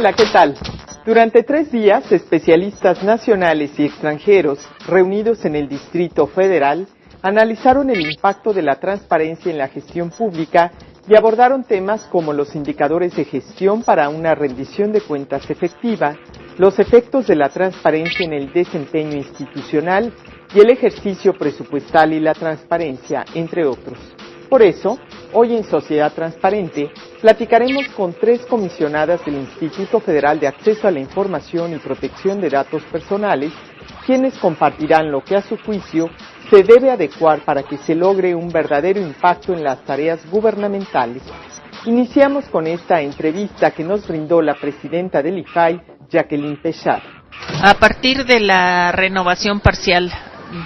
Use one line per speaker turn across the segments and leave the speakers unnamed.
Hola, ¿qué tal? Durante 3 días, especialistas nacionales y extranjeros reunidos en el Distrito Federal analizaron el impacto de la transparencia en la gestión pública y abordaron temas como los indicadores de gestión para una rendición de cuentas efectiva, los efectos de la transparencia en el desempeño institucional y el ejercicio presupuestal y la transparencia, entre otros. Por eso, hoy en Sociedad Transparente, platicaremos con 3 comisionadas del Instituto Federal de Acceso a la Información y Protección de Datos Personales, quienes compartirán lo que a su juicio se debe adecuar para que se logre un verdadero impacto en las tareas gubernamentales. Iniciamos con esta entrevista que nos brindó la presidenta del IFAI, Jacqueline Pechard.
A partir de la renovación parcial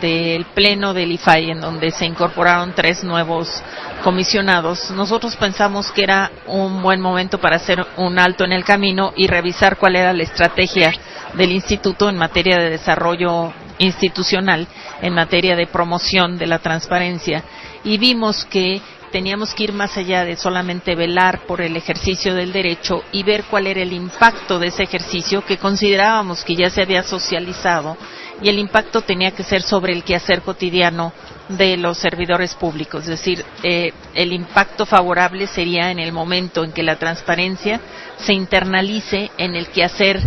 del pleno del IFAI, en donde se incorporaron 3 nuevos comisionados, nosotros pensamos que era un buen momento para hacer un alto en el camino y revisar cuál era la estrategia del instituto en materia de desarrollo institucional, en materia de promoción de la transparencia, y vimos que teníamos que ir más allá de solamente velar por el ejercicio del derecho y ver cuál era el impacto de ese ejercicio que considerábamos que ya se había socializado, y el impacto tenía que ser sobre el quehacer cotidiano de los servidores públicos. Es decir, el impacto favorable sería en el momento en que la transparencia se internalice en el quehacer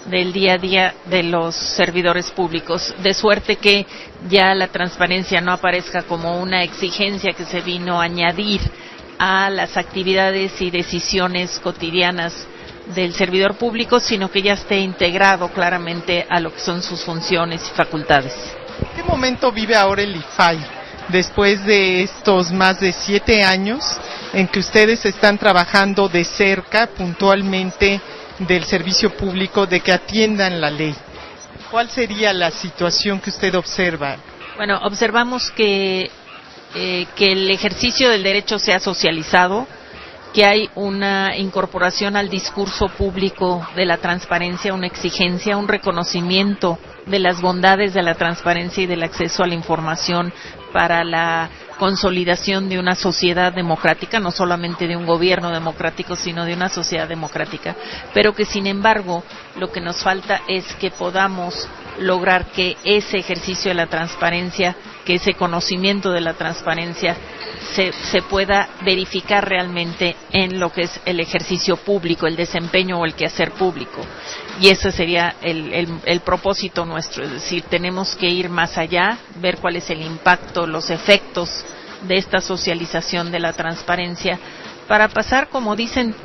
del día a día de los servidores públicos, de suerte que ya la transparencia no aparezca como una exigencia que se vino a añadir a las actividades y decisiones cotidianas del servidor público, sino que ya esté integrado claramente a lo que son sus funciones y facultades.
¿Qué momento vive ahora el IFAI después de estos más de 7 años en que ustedes están trabajando de cerca, puntualmente, del servicio público, de que atiendan la ley? ¿Cuál sería la situación que usted observa?
Bueno, observamos que el ejercicio del derecho se ha socializado, que hay una incorporación al discurso público de la transparencia, una exigencia, un reconocimiento de las bondades de la transparencia y del acceso a la información para la consolidación de una sociedad democrática, no solamente de un gobierno democrático, sino de una sociedad democrática, pero que sin embargo lo que nos falta es que podamos lograr que ese ejercicio de la transparencia, que ese conocimiento de la transparencia se pueda verificar realmente en lo que es el ejercicio público, el desempeño o el quehacer público. Y ese sería el propósito nuestro, es decir, tenemos que ir más allá, ver cuál es el impacto, los efectos de esta socialización de la transparencia, para pasar, como dicen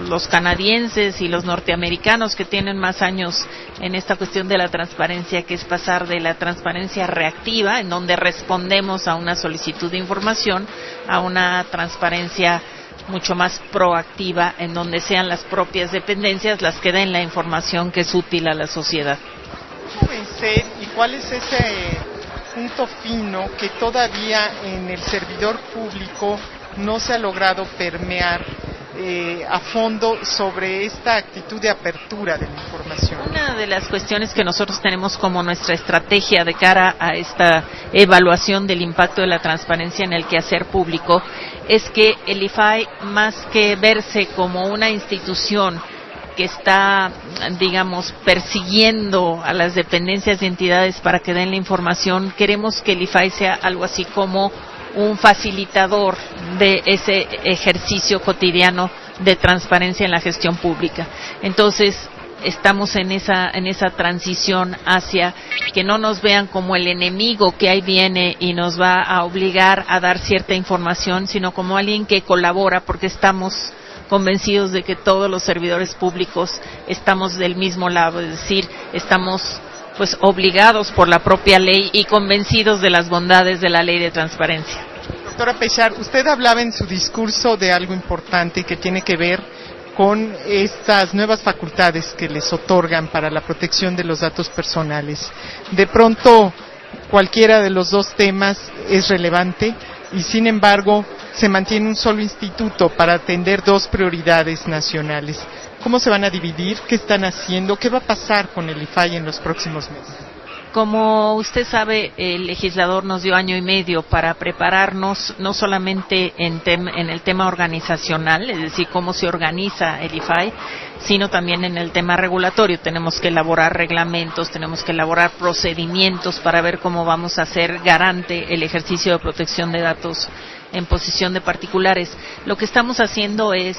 los canadienses y los norteamericanos que tienen más años en esta cuestión de la transparencia, que es pasar de la transparencia reactiva, en donde respondemos a una solicitud de información, a una transparencia mucho más proactiva, en donde sean las propias dependencias las que den la información que es útil a la sociedad.
¿Cómo vencer y cuál es ese punto fino que todavía en el servidor público no se ha logrado permear a fondo sobre esta actitud de apertura de la información?
Una de las cuestiones que nosotros tenemos como nuestra estrategia de cara a esta evaluación del impacto de la transparencia en el quehacer público es que el IFAI, más que verse como una institución que está, digamos, persiguiendo a las dependencias y entidades para que den la información, queremos que el IFAI sea algo así como un facilitador de ese ejercicio cotidiano de transparencia en la gestión pública. Entonces, estamos en esa transición hacia que no nos vean como el enemigo que ahí viene y nos va a obligar a dar cierta información, sino como alguien que colabora, porque estamos convencidos de que todos los servidores públicos estamos del mismo lado, es decir, estamos pues obligados por la propia ley y convencidos de las bondades de la ley de transparencia.
Doctora Pechard, usted hablaba en su discurso de algo importante que tiene que ver con estas nuevas facultades que les otorgan para la protección de los datos personales. De pronto, cualquiera de los dos temas es relevante y, sin embargo, se mantiene un solo instituto para atender 2 prioridades nacionales. ¿Cómo se van a dividir? ¿Qué están haciendo? ¿Qué va a pasar con el IFAI en los próximos meses?
Como usted sabe, el legislador nos dio 1 año y medio para prepararnos, no solamente en el tema organizacional, es decir, cómo se organiza el IFAI, sino también en el tema regulatorio. Tenemos que elaborar reglamentos, tenemos que elaborar procedimientos para ver cómo vamos a hacer garante el ejercicio de protección de datos en posesión de particulares. Lo que estamos haciendo es,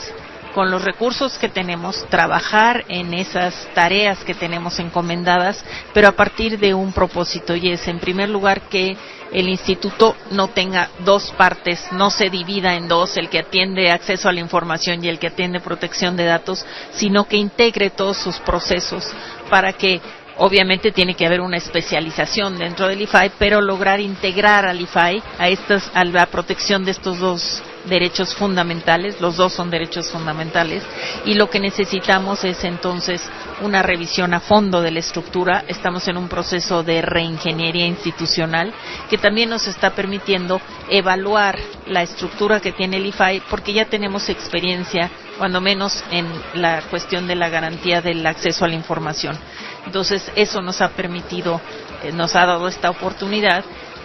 con los recursos que tenemos, trabajar en esas tareas que tenemos encomendadas, pero a partir de un propósito, y es, en primer lugar, que el instituto no tenga 2 partes, no se divida en 2, el que atiende acceso a la información y el que atiende protección de datos, sino que integre todos sus procesos para que, obviamente tiene que haber una especialización dentro del IFAI, pero lograr integrar al IFAI a la protección de estos 2 derechos fundamentales. Los 2 son derechos fundamentales, y lo que necesitamos es entonces una revisión a fondo de la estructura. Estamos en un proceso de reingeniería institucional que también nos está permitiendo evaluar la estructura que tiene el IFAI, porque ya tenemos experiencia, cuando menos en la cuestión de la garantía del acceso a la información. Entonces, eso nos ha permitido, nos ha dado esta oportunidad,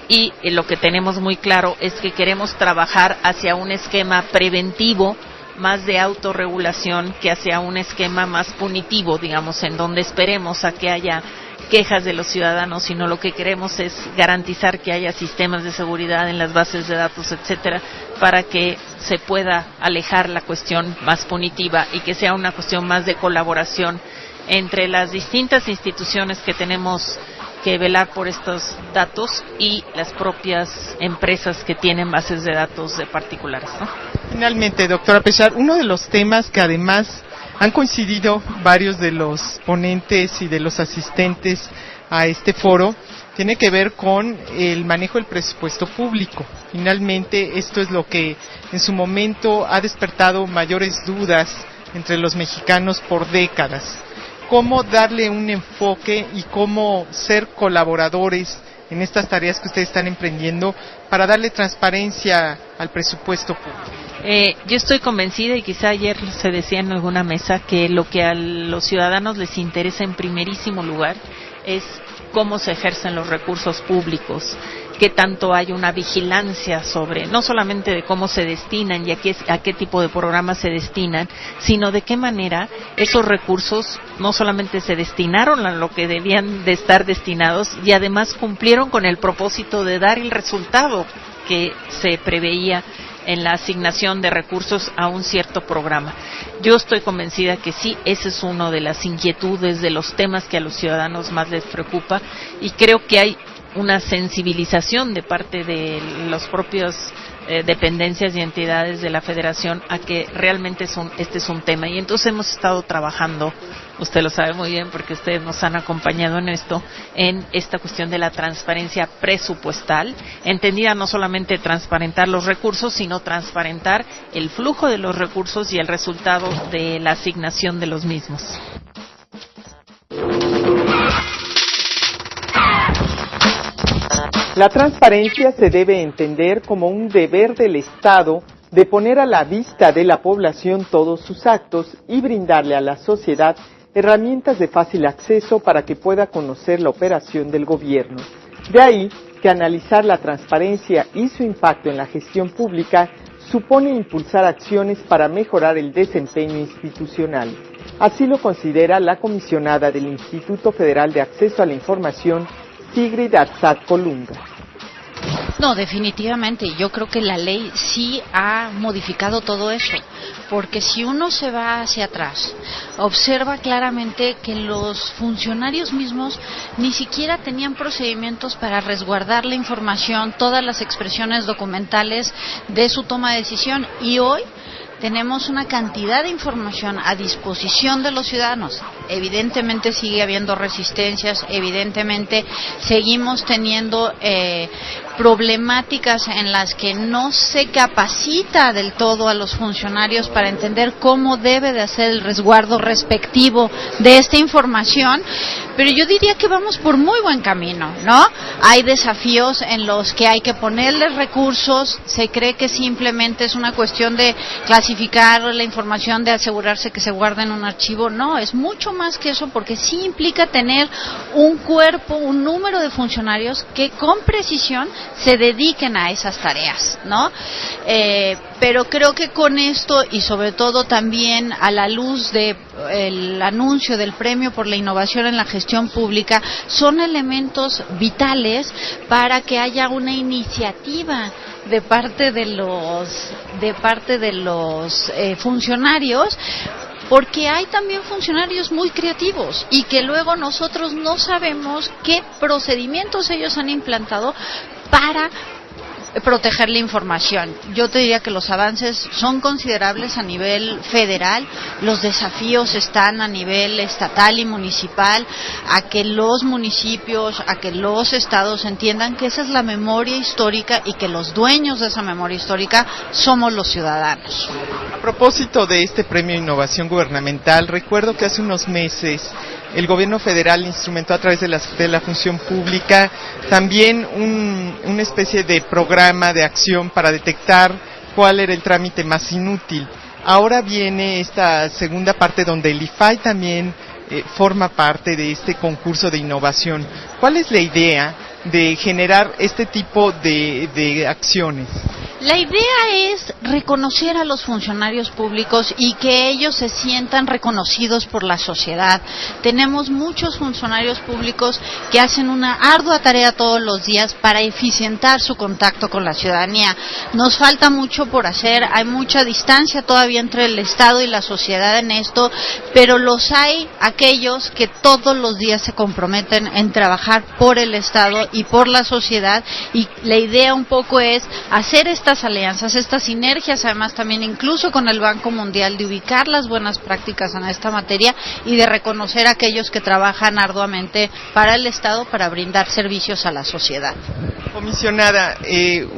y lo que tenemos muy claro es que queremos trabajar hacia un esquema preventivo, más de autorregulación, que hacia un esquema más punitivo, digamos, en donde esperemos a que haya quejas de los ciudadanos, sino lo que queremos es garantizar que haya sistemas de seguridad en las bases de datos, etcétera, para que se pueda alejar la cuestión más punitiva y que sea una cuestión más de colaboración entre las distintas instituciones que tenemos que velar por estos datos y las propias empresas que tienen bases de datos de particulares, ¿no?
Finalmente, doctora Pechar, uno de los temas que además han coincidido varios de los ponentes y de los asistentes a este foro tiene que ver con el manejo del presupuesto público. Finalmente, esto es lo que en su momento ha despertado mayores dudas entre los mexicanos por décadas. ¿Cómo darle un enfoque y cómo ser colaboradores en estas tareas que ustedes están emprendiendo para darle transparencia al presupuesto público?
Yo estoy convencida, y quizá ayer se decía en alguna mesa, que lo que a los ciudadanos les interesa en primerísimo lugar es cómo se ejercen los recursos públicos, qué tanto hay una vigilancia sobre, no solamente de cómo se destinan y a qué tipo de programas se destinan, sino de qué manera esos recursos no solamente se destinaron a lo que debían de estar destinados, y además cumplieron con el propósito de dar el resultado que se preveía en la asignación de recursos a un cierto programa. Yo estoy convencida que sí, ese es uno de las inquietudes, de los temas que a los ciudadanos más les preocupa, y creo que hay una sensibilización de parte de los propios dependencias y entidades de la Federación a que realmente este es un tema. Y entonces hemos estado trabajando, usted lo sabe muy bien porque ustedes nos han acompañado en esto, en esta cuestión de la transparencia presupuestal, entendida no solamente transparentar los recursos, sino transparentar el flujo de los recursos y el resultado de la asignación de los mismos.
La transparencia se debe entender como un deber del Estado de poner a la vista de la población todos sus actos y brindarle a la sociedad herramientas de fácil acceso para que pueda conocer la operación del gobierno. De ahí que analizar la transparencia y su impacto en la gestión pública supone impulsar acciones para mejorar el desempeño institucional. Así lo considera la comisionada del Instituto Federal de Acceso a la Información, Sigrid Arzat Colunga.
No, definitivamente, yo creo que la ley sí ha modificado todo eso, porque si uno se va hacia atrás, observa claramente que los funcionarios mismos ni siquiera tenían procedimientos para resguardar la información, todas las expresiones documentales de su toma de decisión, y hoy tenemos una cantidad de información a disposición de los ciudadanos. Evidentemente sigue habiendo resistencias, evidentemente seguimos teniendo problemáticas en las que no se capacita del todo a los funcionarios para entender cómo debe de hacer el resguardo respectivo de esta información, pero yo diría que vamos por muy buen camino, ¿no? Hay desafíos en los que hay que ponerles recursos, se cree que simplemente es una cuestión de clasificar la información, de asegurarse que se guarda en un archivo. No, es mucho más que eso, porque sí implica tener un cuerpo, un número de funcionarios que con precisión se dediquen a esas tareas, ¿no? Pero creo que con esto, y sobre todo también a la luz de el anuncio del premio por la innovación en la gestión pública, son elementos vitales para que haya una iniciativa de parte de los funcionarios, porque hay también funcionarios muy creativos y que luego nosotros no sabemos qué procedimientos ellos han implantado para proteger la información. Yo te diría que los avances son considerables a nivel federal, los desafíos están a nivel estatal y municipal, a que los municipios, a que los estados entiendan que esa es la memoria histórica y que los dueños de esa memoria histórica somos los ciudadanos.
A propósito de este premio de innovación gubernamental, recuerdo que hace unos meses el gobierno federal instrumentó a través de la función pública también una especie de programa de acción para detectar cuál era el trámite más inútil. Ahora viene esta segunda parte donde el IFAI también forma parte de este concurso de innovación. ¿Cuál es la idea de generar este tipo de acciones?
La idea es reconocer a los funcionarios públicos y que ellos se sientan reconocidos por la sociedad. Tenemos muchos funcionarios públicos que hacen una ardua tarea todos los días para eficientar su contacto con la ciudadanía. Nos falta mucho por hacer, hay mucha distancia todavía entre el Estado y la sociedad en esto, pero los hay aquellos que todos los días se comprometen en trabajar por el Estado y por la sociedad, y la idea un poco es hacer estas alianzas, estas sinergias, además también incluso con el Banco Mundial, de ubicar las buenas prácticas en esta materia y de reconocer a aquellos que trabajan arduamente para el Estado para brindar servicios a la sociedad.
Comisionada,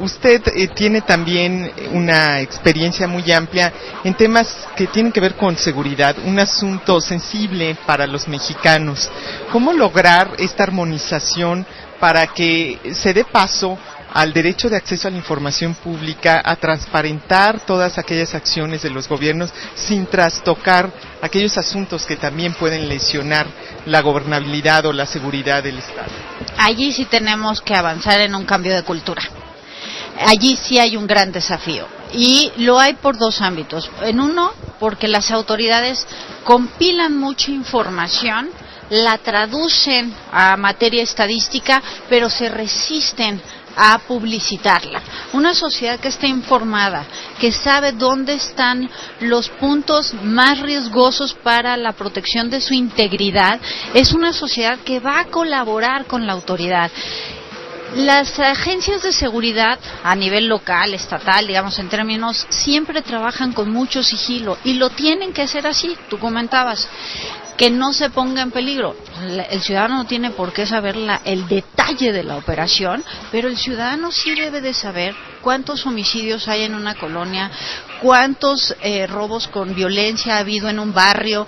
usted tiene también una experiencia muy amplia en temas que tienen que ver con seguridad, un asunto sensible para los mexicanos. ¿Cómo lograr esta armonización para que se dé paso al derecho de acceso a la información pública, a transparentar todas aquellas acciones de los gobiernos sin trastocar aquellos asuntos que también pueden lesionar la gobernabilidad o la seguridad del Estado?
Allí sí tenemos que avanzar en un cambio de cultura. Allí sí hay un gran desafío, y lo hay por dos ámbitos. En uno, porque las autoridades compilan mucha información, la traducen a materia estadística, pero se resisten a publicitarla. Una sociedad que está informada, que sabe dónde están los puntos más riesgosos para la protección de su integridad, es una sociedad que va a colaborar con la autoridad. Las agencias de seguridad a nivel local, estatal, digamos en términos, siempre trabajan con mucho sigilo y lo tienen que hacer así. Tú comentabas que no se ponga en peligro. El ciudadano no tiene por qué saber el detalle de la operación, pero el ciudadano sí debe de saber cuántos homicidios hay en una colonia, cuántos robos con violencia ha habido en un barrio,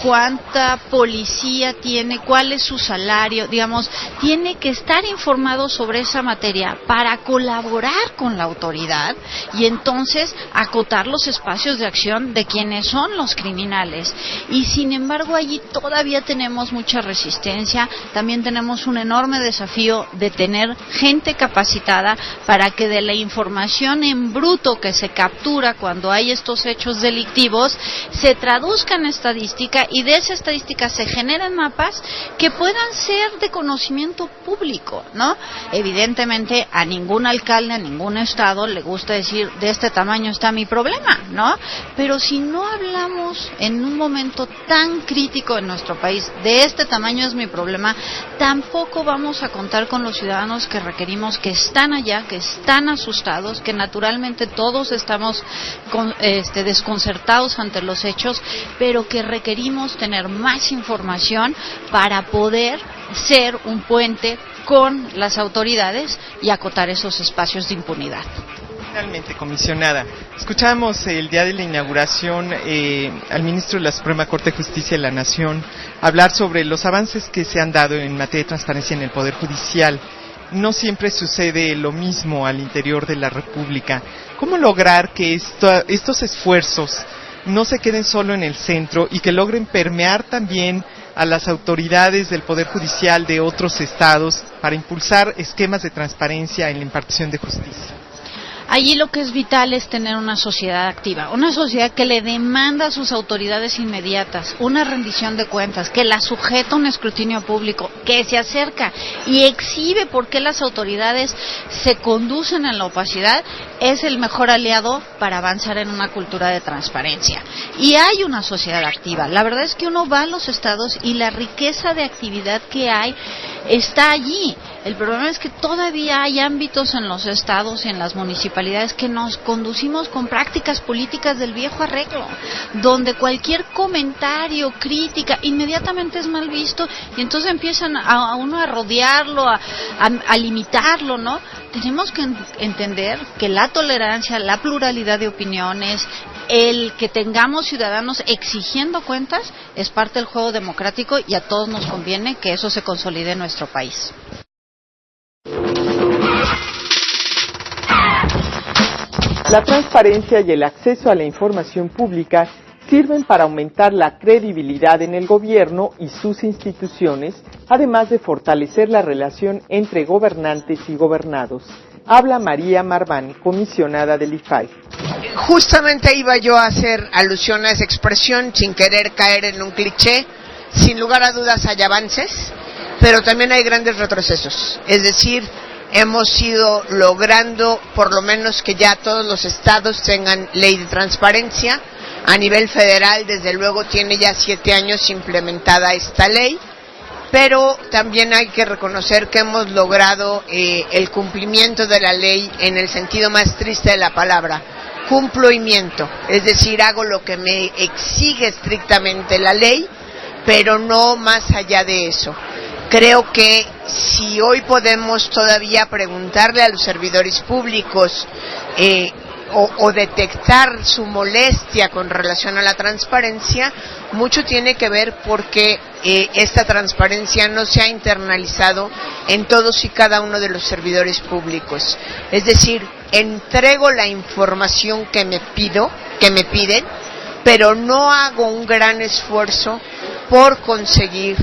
cuánta policía tiene, cuál es su salario, digamos, tiene que estar informado sobre esa materia para colaborar con la autoridad y entonces acotar los espacios de acción de quienes son los criminales. Y sin embargo allí todavía tenemos mucha resistencia, también tenemos un enorme desafío de tener gente capacitada para que de la información en bruto que se captura cuando hay estos hechos delictivos se traduzca en estadística, y de esa estadística se generen mapas que puedan ser de conocimiento público, ¿no? Evidentemente a ningún alcalde, a ningún estado le gusta decir de este tamaño está mi problema, ¿no? Pero si no hablamos en un momento tan crítico en nuestro país, de este tamaño es mi problema, tampoco vamos a contar con los ciudadanos que requerimos, que están allá, que están asustados, que naturalmente todos estamos desconcertados ante los hechos, pero que requerimos requerimos tener más información para poder ser un puente con las autoridades y acotar esos espacios de impunidad.
Finalmente, comisionada, escuchamos el día de la inauguración al ministro de la Suprema Corte de Justicia de la Nación hablar sobre los avances que se han dado en materia de transparencia en el Poder Judicial. No siempre sucede lo mismo al interior de la República. ¿Cómo lograr que estos esfuerzos no se queden solo en el centro y que logren permear también a las autoridades del Poder Judicial de otros estados para impulsar esquemas de transparencia en la impartición de justicia?
Allí lo que es vital es tener una sociedad activa, una sociedad que le demanda a sus autoridades inmediatas una rendición de cuentas, que la sujeta a un escrutinio público, que se acerca y exhibe por qué las autoridades se conducen en la opacidad, es el mejor aliado para avanzar en una cultura de transparencia. Y hay una sociedad activa. La verdad es que uno va a los estados y la riqueza de actividad que hay está allí. El problema es que todavía hay ámbitos en los estados y en las municipalidades que nos conducimos con prácticas políticas del viejo arreglo, donde cualquier comentario, crítica, inmediatamente es mal visto y entonces empiezan a uno a rodearlo, a limitarlo, ¿no? Tenemos que entender que la tolerancia, la pluralidad de opiniones, el que tengamos ciudadanos exigiendo cuentas es parte del juego democrático y a todos nos conviene que eso se consolide en nuestro país.
La transparencia y el acceso a la información pública sirven para aumentar la credibilidad en el gobierno y sus instituciones, además de fortalecer la relación entre gobernantes y gobernados. Habla María Marván, comisionada del IFAI.
Justamente iba yo a hacer alusión a esa expresión, sin querer caer en un cliché. Sin lugar a dudas hay avances, pero también hay grandes retrocesos. Es decir, hemos ido logrando por lo menos que ya todos los estados tengan ley de transparencia. A nivel federal, desde luego, tiene ya 7 años implementada esta ley, pero también hay que reconocer que hemos logrado el cumplimiento de la ley en el sentido más triste de la palabra. Cumplo y miento, es decir, hago lo que me exige estrictamente la ley, pero no más allá de eso. Creo que si hoy podemos todavía preguntarle a los servidores públicos o detectar su molestia con relación a la transparencia, mucho tiene que ver porque esta transparencia no se ha internalizado en todos y cada uno de los servidores públicos. Es decir, entrego la información que me piden, pero no hago un gran esfuerzo por conseguir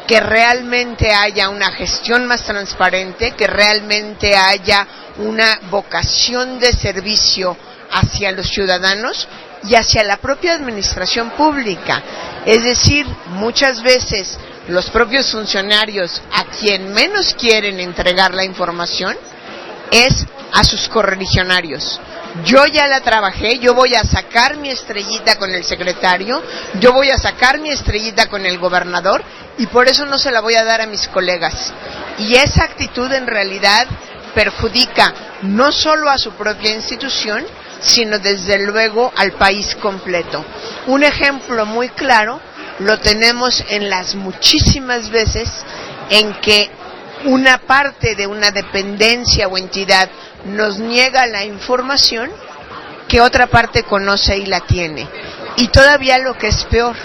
que realmente haya una gestión más transparente, que realmente haya una vocación de servicio hacia los ciudadanos y hacia la propia administración pública. Es decir, muchas veces los propios funcionarios a quien menos quieren entregar la información es a sus correligionarios. Yo ya la trabajé, yo voy a sacar mi estrellita con el secretario, yo voy a sacar mi estrellita con el gobernador y por eso no se la voy a dar a mis colegas. Y esa actitud en realidad perjudica no solo a su propia institución, sino desde luego al país completo. Un ejemplo muy claro lo tenemos en las muchísimas veces en que una parte de una dependencia o entidad nos niega la información que otra parte conoce y la tiene. Y todavía lo que es peor,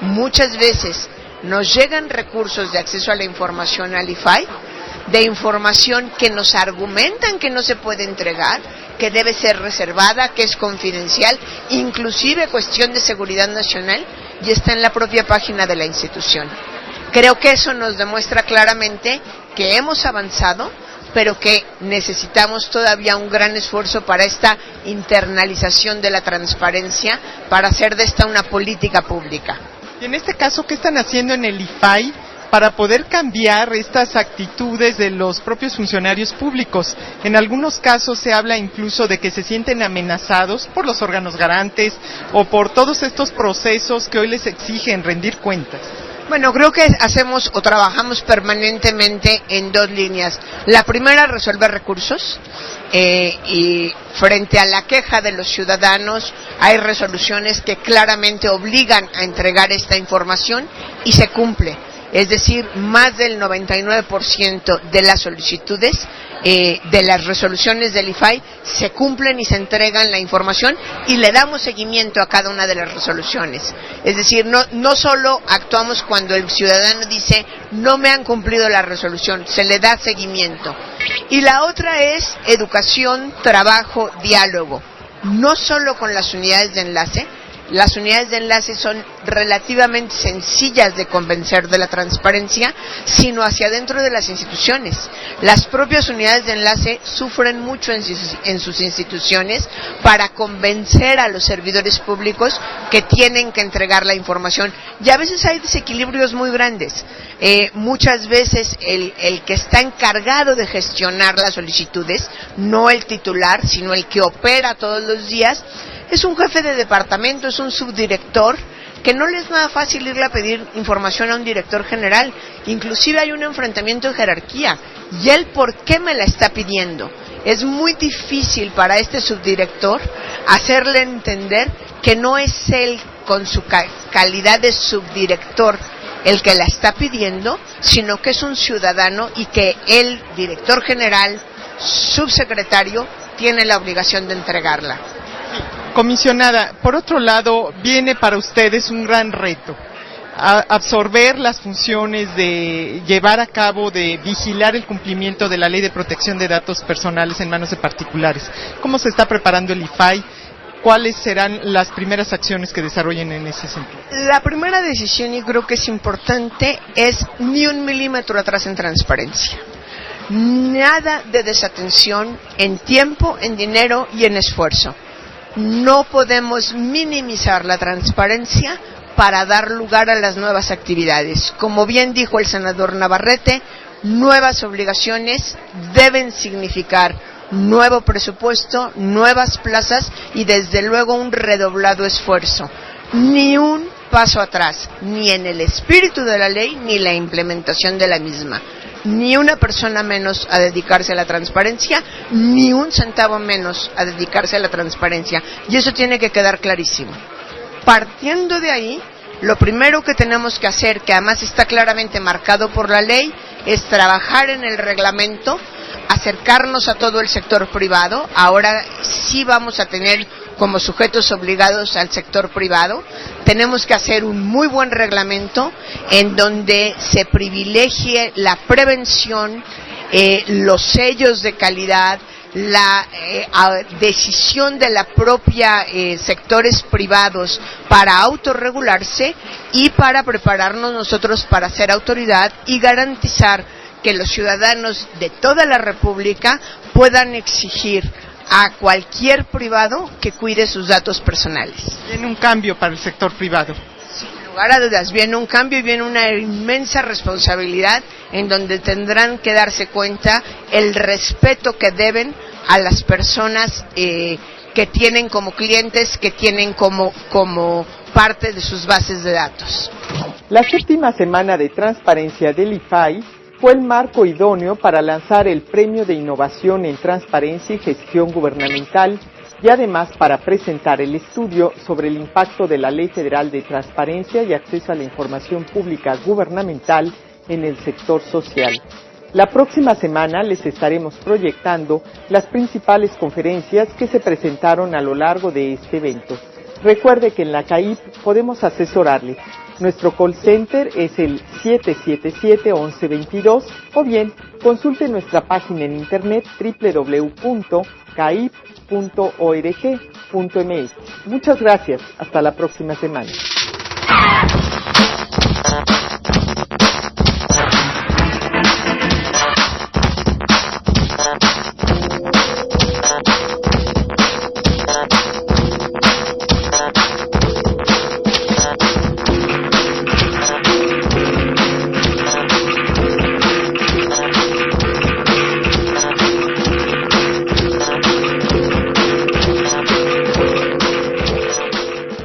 muchas veces nos llegan recursos de acceso a la información al IFAI, de información que nos argumentan que no se puede entregar, que debe ser reservada, que es confidencial, inclusive cuestión de seguridad nacional, y está en la propia página de la institución. Creo que eso nos demuestra claramente que hemos avanzado, pero que necesitamos todavía un gran esfuerzo para esta internalización de la transparencia, para hacer de esta una política pública.
Y en este caso, ¿qué están haciendo en el IFAI para poder cambiar estas actitudes de los propios funcionarios públicos? En algunos casos se habla incluso de que se sienten amenazados por los órganos garantes o por todos estos procesos que hoy les exigen rendir cuentas.
Bueno, creo que hacemos o trabajamos permanentemente en dos líneas. La primera, resolver recursos, y frente a la queja de los ciudadanos hay resoluciones que claramente obligan a entregar esta información y se cumple. Es decir, más del 99% de las solicitudes, de las resoluciones del IFAI, se cumplen y se entregan la información y le damos seguimiento a cada una de las resoluciones. Es decir, no solo actuamos cuando el ciudadano dice no me han cumplido la resolución, se le da seguimiento. Y la otra es educación, trabajo, diálogo, no solo con las unidades de enlace. Las unidades de enlace son relativamente sencillas de convencer de la transparencia, sino hacia adentro de las instituciones. Las propias unidades de enlace sufren mucho en sus instituciones para convencer a los servidores públicos que tienen que entregar la información. Y a veces hay desequilibrios muy grandes. Muchas veces el que está encargado de gestionar las solicitudes, no el titular, sino el que opera todos los días, es un jefe de departamento, es un subdirector, que no le es nada fácil irle a pedir información a un director general. Inclusive hay un enfrentamiento de jerarquía. ¿Y él por qué me la está pidiendo? Es muy difícil para este subdirector hacerle entender que no es él, con su calidad de subdirector, el que la está pidiendo, sino que es un ciudadano y que el director general, subsecretario, tiene la obligación de entregarla.
Comisionada, por otro lado, viene para ustedes un gran reto, absorber las funciones de llevar a cabo, de vigilar el cumplimiento de la Ley de Protección de Datos Personales en manos de particulares. ¿Cómo se está preparando el IFAI? ¿Cuáles serán las primeras acciones que desarrollen en ese sentido?
La primera decisión, y creo que es importante, es ni un milímetro atrás en transparencia. Nada de desatención en tiempo, en dinero y en esfuerzo. No podemos minimizar la transparencia para dar lugar a las nuevas actividades. Como bien dijo el senador Navarrete, nuevas obligaciones deben significar nuevo presupuesto, nuevas plazas y desde luego un redoblado esfuerzo. Ni un paso atrás, ni en el espíritu de la ley, ni la implementación de la misma. Ni una persona menos a dedicarse a la transparencia, ni un centavo menos a dedicarse a la transparencia. Y eso tiene que quedar clarísimo. Partiendo de ahí, lo primero que tenemos que hacer, que además está claramente marcado por la ley, es trabajar en el reglamento, acercarnos a todo el sector privado. Ahora sí vamos a tener como sujetos obligados al sector privado. Tenemos que hacer un muy buen reglamento en donde se privilegie la prevención, los sellos de calidad, la decisión de la propia sectores privados para autorregularse y para prepararnos nosotros para ser autoridad y garantizar que los ciudadanos de toda la República puedan exigir a cualquier privado que cuide sus datos personales.
Viene un cambio para el sector privado.
Sin lugar a dudas, viene un cambio y viene una inmensa responsabilidad en donde tendrán que darse cuenta el respeto que deben a las personas que tienen como clientes, que tienen como parte de sus bases de datos.
La séptima semana de transparencia del IFAI fue el marco idóneo para lanzar el Premio de Innovación en Transparencia y Gestión Gubernamental y además para presentar el estudio sobre el impacto de la Ley Federal de Transparencia y Acceso a la Información Pública Gubernamental en el sector social. La próxima semana les estaremos proyectando las principales conferencias que se presentaron a lo largo de este evento. Recuerde que en la CAIP podemos asesorarle. Nuestro call center es el 777-1122 o bien consulte nuestra página en internet www.caip.org.mx. Muchas gracias. Hasta la próxima semana.